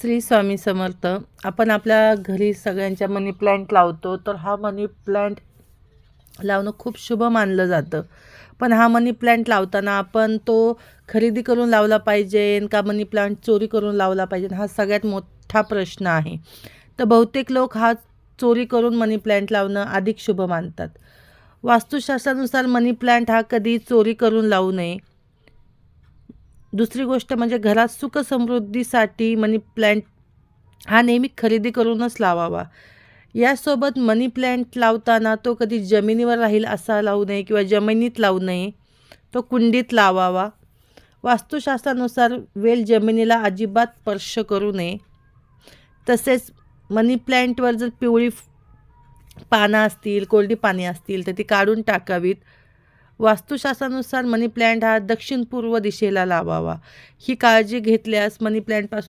श्री स्वामी समर्थ. आपण आपल्या घरी सगळ्यांच्या मनी प्लांट लावतो, तर हा मनी प्लांट लावणं खूप शुभ मानलं जातं. पण हा मनी प्लांट लावताना आपण तो खरेदी करून लावला पाहिजे का मनी प्लांट चोरी करून लावला पाहिजे, हा सगळ्यात मोठा प्रश्न आहे. तर बहुतेक लोक हा चोरी करून मनी प्लांट लावणं अधिक शुभ मानतात. वास्तुशास्त्रानुसार मनी प्लांट हा कधी चोरी करून लावू नये. दुसरी गोष्ट म्हणजे घरात सुख समृद्धीसाठी मनी प्लांट हा नेहमी खरेदी करूनच लावावा. यासोबत मनी प्लांट लावताना तो कधी जमिनीवर राहील असा लावू नये किंवा जमिनीत लावू नये, तो कुंडीत लावावा. वास्तुशास्त्रानुसार वेल जमिनीला अजिबात स्पर्श करू नये. तसेच मनी प्लांटवर जर पिवळी पानं असतील, कोरडी पाने असतील तर ती काढून टाकावीत. वास्तुशास्त्रानुसार मनी प्लांट हा दक्षिण पूर्व दिशेला लावावा. ही काळजी घेतल्यास मनी प्लांटपासून